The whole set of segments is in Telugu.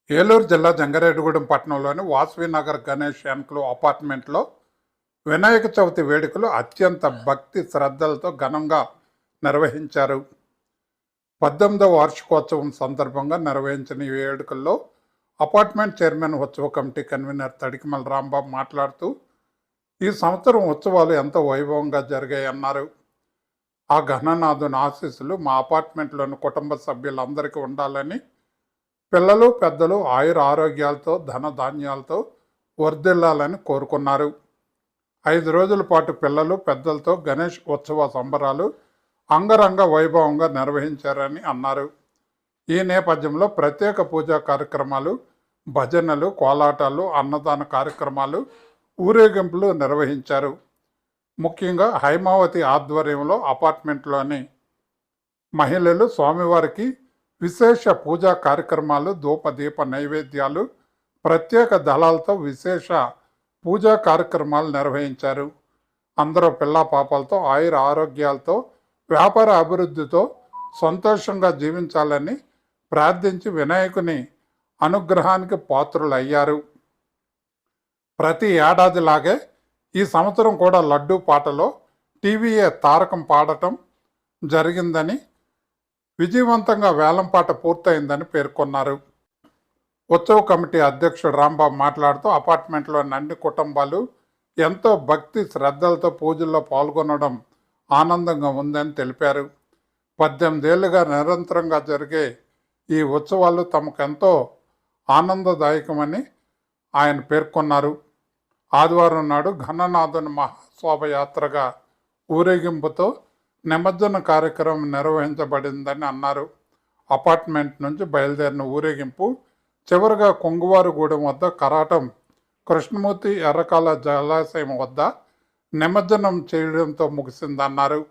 ఏలూరు జిల్లా జంగారెడ్డిగూడెం పట్టణంలోని వాసవి నగర్ గణేష్ ఎన్క్లో అపార్ట్మెంట్లో వినాయక చవితి వేడుకలు అత్యంత భక్తి శ్రద్ధలతో ఘనంగా నిర్వహించారు. 18వ వార్షికోత్సవం సందర్భంగా నిర్వహించిన ఈ వేడుకల్లో అపార్ట్మెంట్ చైర్మన్ ఉత్సవ కమిటీ కన్వీనర్ తడికిమల రాంబాబు మాట్లాడుతూ, ఈ సంవత్సరం ఉత్సవాలు ఎంతో వైభవంగా జరిగాయన్నారు. ఆ ఘననాథుని ఆశీస్సులు మా అపార్ట్మెంట్లోని కుటుంబ సభ్యులందరికీ ఉండాలని, పిల్లలు పెద్దలు ఆయుర ఆరోగ్యాలతో ధనధాన్యాలతో వర్ధిల్లాలని కోరుకున్నారు. 5 రోజుల పాటు పిల్లలు పెద్దలతో గణేష్ ఉత్సవ సంబరాలు అంగరంగ వైభవంగా నిర్వహించారని అన్నారు. ఈ నేపథ్యంలో ప్రత్యేక పూజా కార్యక్రమాలు, భజనలు, కోలాటాలు, అన్నదాన కార్యక్రమాలు, ఊరేగింపులు నిర్వహించారు. ముఖ్యంగా హైమావతి ఆధ్వర్యంలో అపార్ట్మెంట్లోని మహిళలు స్వామివారికి విశేష పూజా కార్యక్రమాలు, ధూపదీప నైవేద్యాలు, ప్రత్యేక దళాలతో విశేష పూజా కార్యక్రమాలు నిర్వహించారు. అందరూ పిల్లా పాపలతో ఆయుర ఆరోగ్యాలతో వ్యాపార అభివృద్ధితో సంతోషంగా జీవించాలని ప్రార్థించి వినాయకుని అనుగ్రహానికి పాత్రులయ్యారు. ప్రతి ఏడాదిలాగే ఈ సంవత్సరం కూడా లడ్డూ పాటలో టీవీఏ తారకం పాడటం జరిగిందని, విజయవంతంగా వేలంపాట పూర్తయిందని పేర్కొన్నారు. ఉత్సవ కమిటీ అధ్యక్షుడు రాంబాబు మాట్లాడుతూ, అపార్ట్మెంట్లోని అన్ని కుటుంబాలు ఎంతో భక్తి శ్రద్ధలతో పూజల్లో పాల్గొనడం ఆనందంగా ఉందని తెలిపారు. 18 ఏళ్లుగా నిరంతరంగా జరిగే ఈ ఉత్సవాలు తమకెంతో ఆనందదాయకమని ఆయన పేర్కొన్నారు. ఆదివారం నాడు ఘననాథుని మహాశోభయాత్రగా ఊరేగింపుతో నిమజ్జన కార్యక్రమం నిర్వహించబడిందని అన్నారు. అపార్ట్మెంట్ నుంచి బయలుదేరిన ఊరేగింపు చివరిగా కొంగువారుగూడెం వద్ద కరాటం కృష్ణమూర్తి ఎర్రకాల జలాశయం వద్ద నిమజ్జనం చేయడంతో ముగిసిందన్నారు.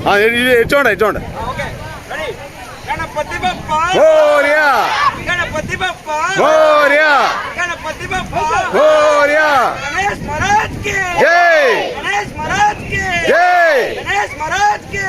చూడండి చూడండి. Okay ready. గణపతి బప్ప మోరియా గణపతి బప్ప మోరియా గణపతి బప్ప మోరియా. గణేష్ మహారాజ్ కి జై గణేష్ మహారాజ్ కి జై గణేష్ మహారాజ్ కి